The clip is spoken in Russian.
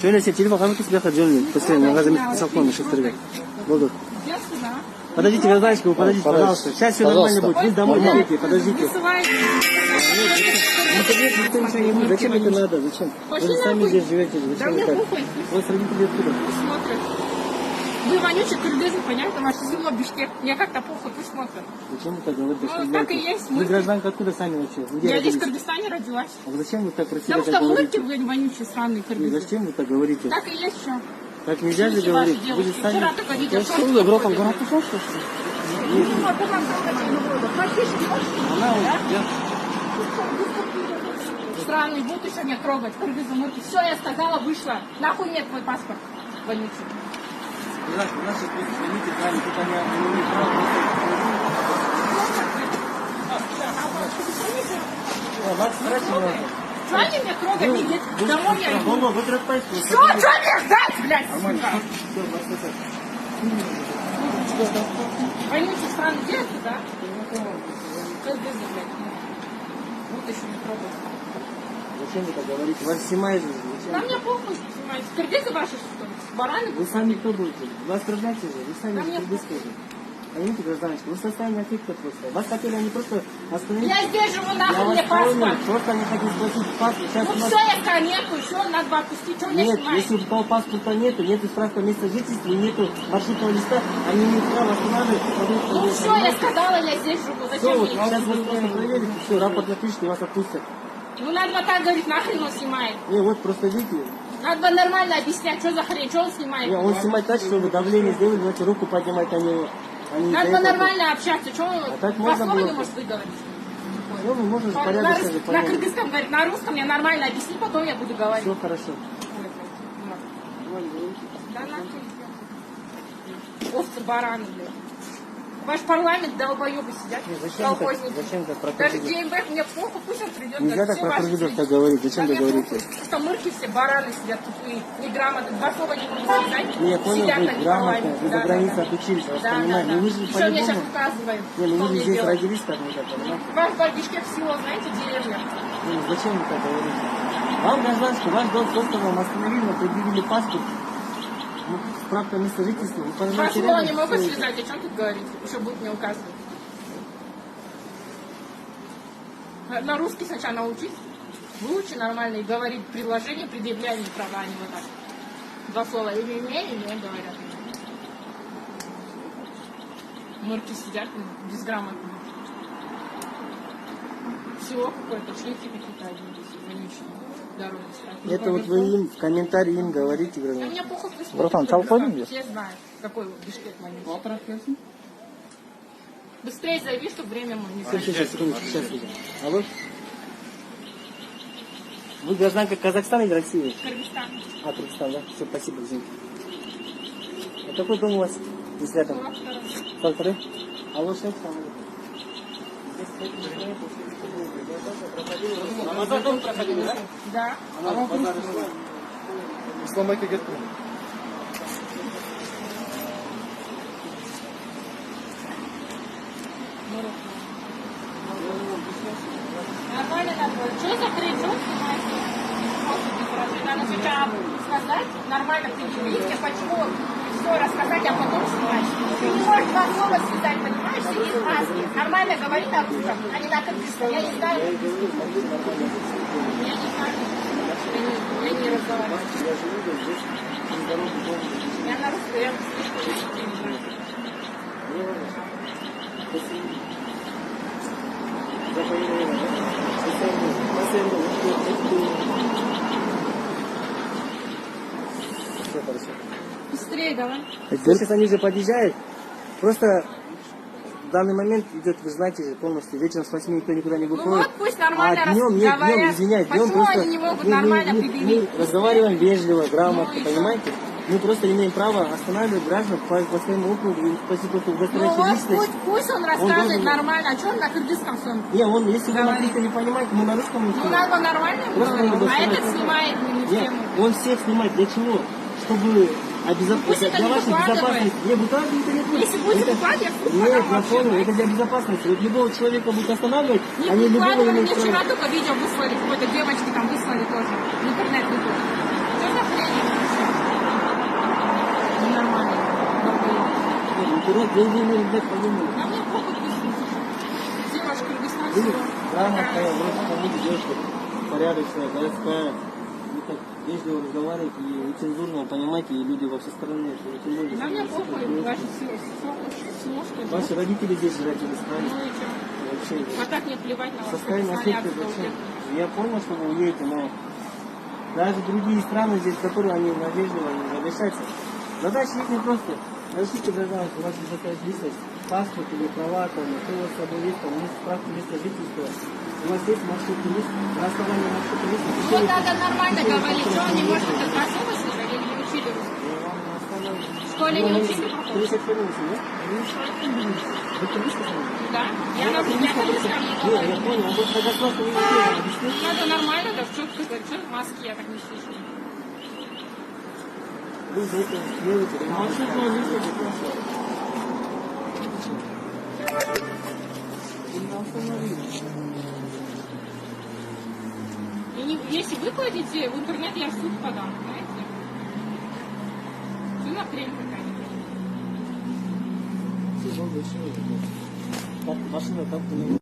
Şöyle sen telefon kamerası bir dakika canım. После магазин салфон шестерга. Буду. Подождите, гражданочка, подождите, пожалуйста. Сейчас все нормально будет. Вы домой едете, подождите. Интернет никто ничего не будет. Зачем это надо? Зачем? Вы же сами здесь живете. Зачем это? У вас родители откуда? Вы вонючий кыргызы, понятно? Ваше село Бишкек. Мне как-то похуй, пусть смотрят. Зачем вы так говорите? Ну, так и есть. Вы гражданка откуда сами вообще? Я здесь в Кыргызстане родилась. А зачем вы так про себя Потому так что говорите? мырки, вы вонючие, сраные кыргызы. Зачем вы так говорите? Так и есть что. Так нельзя же говорить. Вы же сами... Вчера только видел, что... Что добро, там гора пошел, что ли? Странный, будут еще меня трогать, кыргызы, мырки. Все, я сказала, вышла. Нахуй нет мой паспорт. Вонючий. Наши звоните, правильно, тут они имеют право. Вас страшно. Что они меня трогать? Нет, домой я иду. Вы тротайся. Что мне ждать, блядь, сука? Вонючий, странный, где это, да? Кыргызы, блядь. Вот еще не трогать. Зачем вы так говорите? Вас снимают же. Да мне похуй снимать. Кыргызы ваши, что ли? Бараны? Вы сами кто будете? Вас страдайте же. Вы сами кыргызские же. Поймите, гражданочка, вы состояние аффекта просто. Вас хотели они просто остановить. Я здесь живу, Я нахуй вас мне понял. паспорт. Просто они хотят спросить паспорт. Сейчас Ну у нас... все, я конетку, еще надо отпустить. Что мне Нет, снимать? если у того паспорта нету справка места жительства, нету маршрутного листа, они не имеют права останавливать. Ну все, я сказала, я здесь живу. Все, Зачем вот мне? сейчас вы просто проверите, все, рапорт напишите, вас отпустят. Ну надо вот так говорить, нахрен он снимает. Не, вот просто видите, Надо бы нормально объяснять, что за хрень, что он снимает. не, он снимает так, чтобы давление сделали, значит, руку поднимать на него. Надо бы нормально общаться, что он так по можно слову было не может выговорить. Ну, мы можем На, порядок даже на понять. кыргызском говорит, на русском я нормально объясни, потом я буду говорить. Все хорошо. Да нахуй. Овцы, бараны, блядь. Ваш парламент долбоебы сидят, колхозники. Зачем так про Даже кыргызов? ДНБ, мне плохо, пусть он придет. Нельзя так все про ваши кыргызов люди. так говорить, зачем Да вы мне говорите? похуй, что мырки все, бараны сидят тупые, неграмотные, два слова не могут сказать. Не, я понял, сидят вы на грамотно, парламенте. вы за границей отучились, я вас Да, понимаю. да, Но вы да. же Что мне сейчас по-любому... указывает? Не, ну что вы же мне здесь делать? родились, так не так, понимаете? Ваш Бишкек село, знаете, деревня. Ну, зачем вы так говорите? Вам, гражданский, ваш долг просто вам остановили, но предъявили паспорт. Ну, справка места жительства. Вы Ваш понимаете, слово не рядом могут стоите. связать, о чем тут говорить? Еще будут мне указывать. На русский сначала научись. Выучи нормально и говори предложение, предъявляй мне права, а не вот так. Два слова или говорят. Мырки сидят безграмотно. Всего какое-то, шлюхи какие-то одни здесь, вонючие. Дороги строят. Это вот вы им в комментарии им говорите, А гражданин. мне похуй, пусть Братан, смотрят, салфон как есть? все знают, какой Бишкек вонючий. Быстрее зайди, чтобы время мы не Сейчас, секундочку, сейчас видим. Алло? Вы гражданка Казахстана или России? Кыргызстан. А, Кыргызстан, да? Все, спасибо, извините. А какой дом у вас здесь рядом? 42? Алло, шеф, там. Рамазан дом проходил, да? Да. Сломайте гетку. Нормально такое. Что за хрень? Что снимаете? Надо сначала сказать, нормально предъявить, почему все рассказать, а потом снимать. Ты не можешь два слова связать, понимаешь? Сиди в маске. Нормально говори на русском, а не на кыргызском. Я не знаю. Я не знаю. Я не разговариваю. Я на русском, я не знаю. Все хорошо. Быстрее давай. Сейчас они же подъезжают. Просто в данный момент идет, вы знаете же, полностью вечером с 8 никто никуда не Ну выходит. вот пусть нормально А днем, нет, говорят. днем, извиняюсь, днем Почему просто... они не могут нормально предъявить? Мы разговариваем вежливо, грамотно, Ну и понимаете? Мы просто имеем право останавливать граждан по своему округу и спасибо, что Ну удостоверяющая вот личность. пусть он рассказывает должен- нормально, а что он на кыргызском своем? Не, он, если вы Говорит. английский не понимаете, мы на русском не Ну снимаем. надо нормально Просто говорить, надо а этот сказать. снимает не в Нет, тему. он всех снимает. Для чего? Чтобы Пусть это для не вашей выкладывает. безопасности. Не, выкладывать это не будет. Если будет Это- выкладывать, я в Нет, я вообще, понял, да? это для безопасности. Вот любого человека будут останавливать, Не они любого выкладывали, имеют мне вчера право. только видео выслали, какой-то девочки там выслали тоже. В интернет выслали. Что за хрень? вперед, деньги мы, ребят, подумали. На мне похуй девушка, Кыргызстан, Видишь, всё. грамотная, вроде там видите, девушка порядочная, городская. Вы так вежливо разговариваете и нецензурно, понимаете, и люди во все стороны. На мне похуй, ваши сложки. Ваши родители здесь жители страны. Ну и чё? Вообще. А так не плевать на вас, Состояние Кыргызстане, наследства отсюда вообще. уехать. Я понял, что вы уедете, но даже другие страны здесь, которые они навежливо не обращаются. Задача их не просто. Разрешите гражданство, у вас есть такая личность, паспорт или права, там, что у вас с собой есть, там, есть справка места жительства. У вас есть маршрутный лист, на основании маршрутного листа. Вот надо нормально говорить, что он не может это хорошо слышать или не учили русский? В школе не учили проходить? 50 минут, нет? Вы по-русски знаете? Да. Я на русском не Нет, говорю. я понял, а вот на государственном языке объясните. Надо нормально, да, что ты говоришь, что в маске, я так не слышу. Вы за это делаете. Маршрутного листа не прошло. И если вы кладете в интернет, я в суд подам, знаете? Что за хрень какая-то? Все, большое. Так, машина так не